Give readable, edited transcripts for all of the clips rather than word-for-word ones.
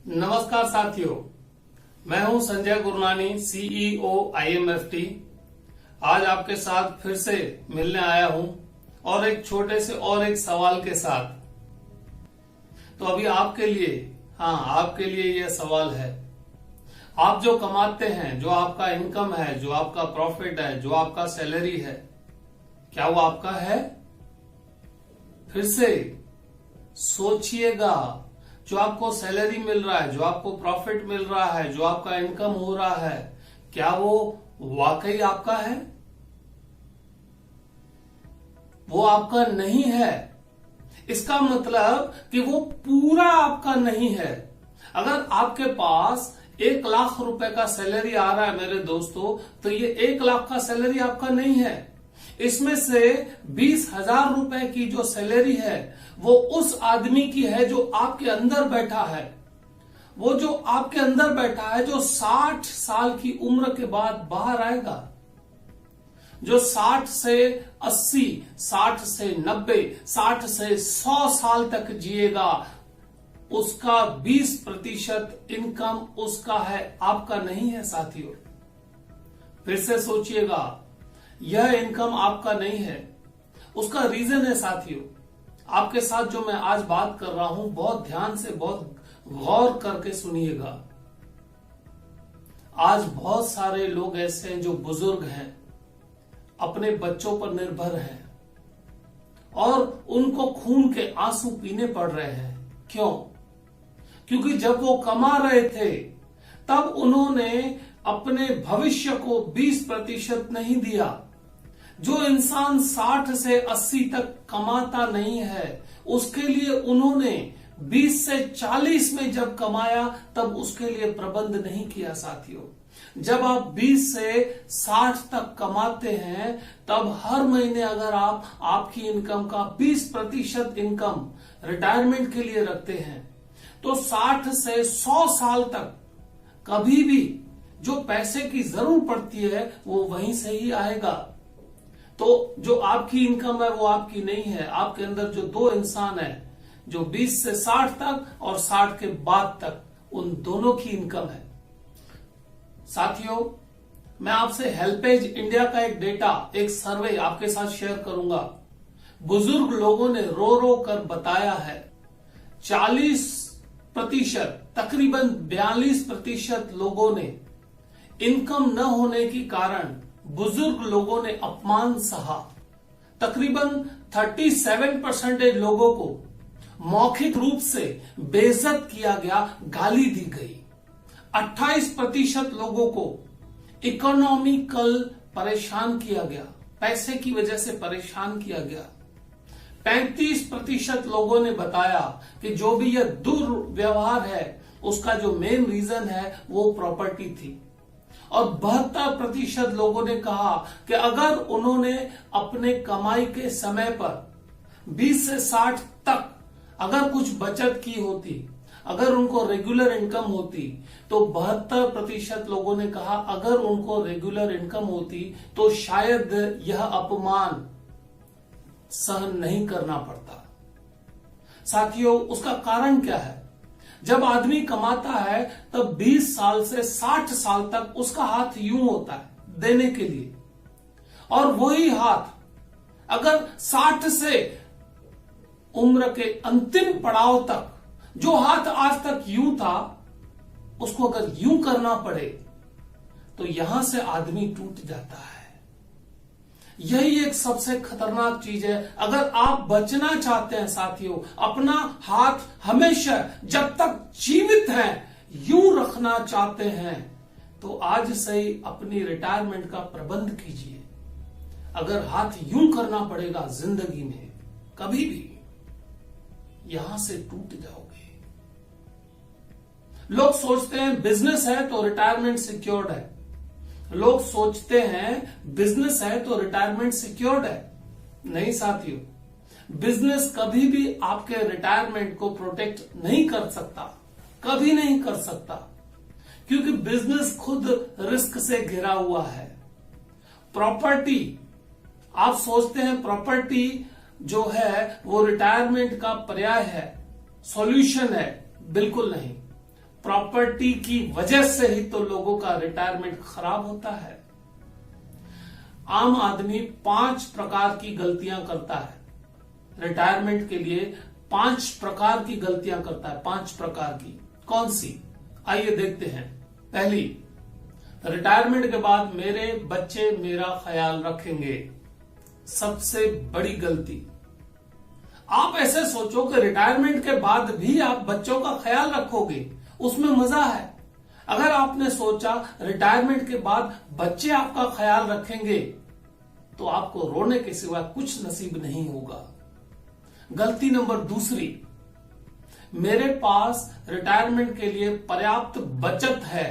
नमस्कार साथियों, मैं हूं संजय गुरनानी, सीईओ IMFT। आज आपके साथ फिर से मिलने आया हूं और एक छोटे से और एक सवाल के साथ। तो अभी आपके लिए यह सवाल है, आप जो कमाते हैं, जो आपका इनकम है, जो आपका प्रॉफिट है, जो आपका सैलरी है, क्या वो आपका है? फिर से सोचिएगा, जो आपको सैलरी मिल रहा है, जो आपको प्रॉफिट मिल रहा है, जो आपका इनकम हो रहा है, क्या वो वाकई आपका है? वो आपका नहीं है। इसका मतलब कि वो पूरा आपका नहीं है। अगर आपके पास 1 लाख रुपए का सैलरी आ रहा है मेरे दोस्तों, तो ये 1 लाख का सैलरी आपका नहीं है। इसमें से 20,000 रुपए की जो सैलरी है वो उस आदमी की है जो आपके अंदर बैठा है। वो जो आपके अंदर बैठा है, जो 60 साल की उम्र के बाद बाहर आएगा, जो 60 से 80, 60 से 90, 60 से 100 साल तक जिएगा, उसका 20% इनकम उसका है, आपका नहीं है साथियों। फिर से सोचिएगा, यह इनकम आपका नहीं है। उसका रीजन है साथियों, आपके साथ जो मैं आज बात कर रहा हूं, बहुत ध्यान से, बहुत गौर करके सुनिएगा। आज बहुत सारे लोग ऐसे हैं जो बुजुर्ग हैं, अपने बच्चों पर निर्भर हैं और उनको खून के आंसू पीने पड़ रहे हैं। क्यों? क्योंकि जब वो कमा रहे थे तब उन्होंने अपने भविष्य को 20% नहीं दिया। जो इंसान 60 से 80 तक कमाता नहीं है, उसके लिए उन्होंने 20 से 40 में जब कमाया तब उसके लिए प्रबंध नहीं किया साथियों। जब आप 20 से 60 तक कमाते हैं, तब हर महीने अगर आप आपकी इनकम का 20% इनकम रिटायरमेंट के लिए रखते हैं, तो 60 से 100 साल तक कभी भी जो पैसे की जरूरत पड़ती है वो वहीं से ही आएगा। तो जो आपकी इनकम है वो आपकी नहीं है। आपके अंदर जो 2 इंसान है, जो 20 से 60 तक और 60 के बाद तक, उन दोनों की इनकम है साथियों। मैं आपसे हेल्पेज इंडिया का एक डेटा, एक सर्वे आपके साथ शेयर करूंगा। बुजुर्ग लोगों ने रो रो कर बताया है, 40%, तकरीबन 42% लोगों ने इनकम न होने के कारण बुजुर्ग लोगों ने अपमान सहा। तकरीबन 37% लोगों को मौखिक रूप से बेइज्जत किया गया, गाली दी गई। 28% लोगों को इकोनॉमिकल परेशान किया गया, पैसे की वजह से परेशान किया गया। 35% लोगों ने बताया कि जो भी यह दुर्व्यवहार है उसका जो मेन रीजन है वो प्रॉपर्टी थी। और 72% लोगों ने कहा कि अगर उन्होंने अपने कमाई के समय पर 20 से 60 तक अगर कुछ बचत की होती, अगर उनको रेगुलर इनकम होती, तो 72% लोगों ने कहा अगर उनको रेगुलर इनकम होती तो शायद यह अपमान सहन नहीं करना पड़ता। साथियों, उसका कारण क्या है? जब आदमी कमाता है तब 20 साल से 60 साल तक उसका हाथ यूं होता है देने के लिए, और वही हाथ अगर 60 से उम्र के अंतिम पड़ाव तक, जो हाथ आज तक यूं था, उसको अगर यूं करना पड़े तो यहां से आदमी टूट जाता है। यही एक सबसे खतरनाक चीज है। अगर आप बचना चाहते हैं साथियों, अपना हाथ हमेशा जब तक जीवित हैं यूं रखना चाहते हैं, तो आज से ही अपनी रिटायरमेंट का प्रबंध कीजिए। अगर हाथ यूं करना पड़ेगा जिंदगी में, कभी भी यहां से टूट जाओगे। लोग सोचते हैं बिजनेस है तो रिटायरमेंट सिक्योर्ड है। लोग सोचते हैं बिजनेस है तो रिटायरमेंट सिक्योर्ड है। नहीं साथियों, बिजनेस कभी भी आपके रिटायरमेंट को प्रोटेक्ट नहीं कर सकता, कभी नहीं कर सकता, क्योंकि बिजनेस खुद रिस्क से घिरा हुआ है। प्रॉपर्टी, आप सोचते हैं प्रॉपर्टी जो है वो रिटायरमेंट का पर्याय है, सॉल्यूशन है। बिल्कुल नहीं। प्रॉपर्टी की वजह से ही तो लोगों का रिटायरमेंट खराब होता है। आम आदमी 5 प्रकार की गलतियां करता है रिटायरमेंट के लिए। 5 प्रकार की गलतियां करता है। 5 प्रकार की कौन सी, आइए देखते हैं। पहली, रिटायरमेंट के बाद मेरे बच्चे मेरा ख्याल रखेंगे। सबसे बड़ी गलती। आप ऐसे सोचो कि रिटायरमेंट के बाद भी आप बच्चों का ख्याल रखोगे, उसमें मजा है। अगर आपने सोचा रिटायरमेंट के बाद बच्चे आपका ख्याल रखेंगे तो आपको रोने के सिवा कुछ नसीब नहीं होगा। गलती नंबर दूसरी, मेरे पास रिटायरमेंट के लिए पर्याप्त बचत है।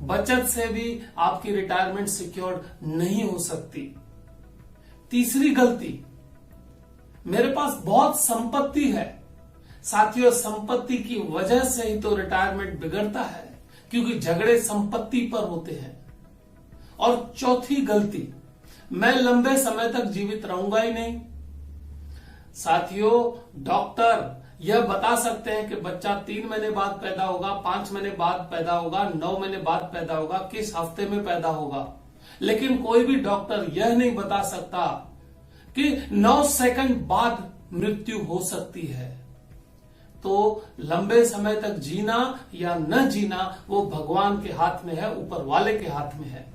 बचत से भी आपकी रिटायरमेंट सिक्योर नहीं हो सकती। तीसरी गलती, मेरे पास बहुत संपत्ति है। साथियों, संपत्ति की वजह से ही तो रिटायरमेंट बिगड़ता है, क्योंकि झगड़े संपत्ति पर होते हैं। और चौथी गलती, मैं लंबे समय तक जीवित रहूंगा ही नहीं। साथियों, डॉक्टर यह बता सकते हैं कि बच्चा 3 महीने बाद पैदा होगा, 5 महीने बाद पैदा होगा, 9 महीने बाद पैदा होगा, किस हफ्ते में पैदा होगा, लेकिन कोई भी डॉक्टर यह नहीं बता सकता कि 9 सेकंड बाद मृत्यु हो सकती है। तो लंबे समय तक जीना या न जीना वो भगवान के हाथ में है, ऊपर वाले के हाथ में है।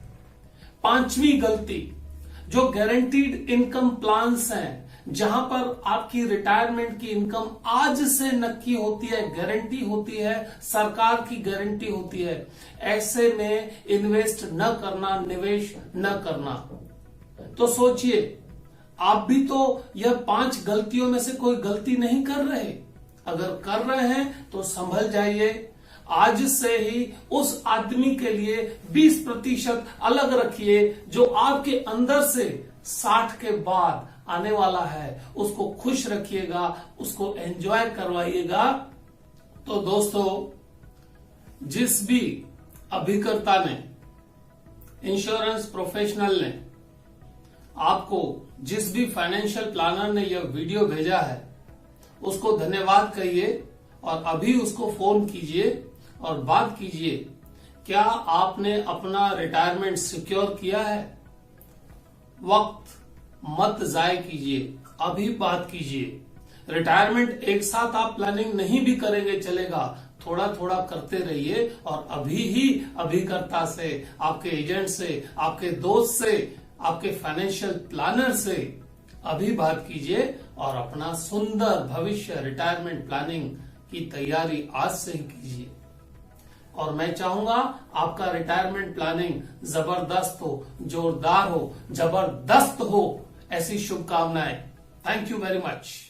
5वीं गलती, जो गारंटीड इनकम प्लान्स हैं, जहां पर आपकी रिटायरमेंट की इनकम आज से नक्की होती है, गारंटी होती है, सरकार की गारंटी होती है, ऐसे में इन्वेस्ट न करना, निवेश न करना। तो सोचिए, आप भी तो यह 5 गलतियों में से कोई गलती नहीं कर रहे। अगर कर रहे हैं तो संभल जाइए। आज से ही उस आदमी के लिए 20% अलग रखिए जो आपके अंदर से 60 के बाद आने वाला है। उसको खुश रखिएगा, उसको एंजॉय करवाइएगा। तो दोस्तों, जिस भी अभिकर्ता ने, इंश्योरेंस प्रोफेशनल ने आपको, जिस भी फाइनेंशियल प्लानर ने यह वीडियो भेजा है, उसको धन्यवाद कहिए और अभी उसको फोन कीजिए और बात कीजिए, क्या आपने अपना रिटायरमेंट सिक्योर किया है? वक्त मत जाय कीजिए, अभी बात कीजिए। रिटायरमेंट एक साथ आप प्लानिंग नहीं भी करेंगे चलेगा, थोड़ा थोड़ा करते रहिए और अभी ही अभिकर्ता से, आपके एजेंट से, आपके दोस्त से, आपके फाइनेंशियल प्लानर से अभी बात कीजिए और अपना सुंदर भविष्य रिटायरमेंट प्लानिंग की तैयारी आज से ही कीजिए। और मैं चाहूंगा आपका रिटायरमेंट प्लानिंग जबरदस्त हो, जोरदार हो, जबरदस्त हो, ऐसी शुभकामनाएं। Thank you very much.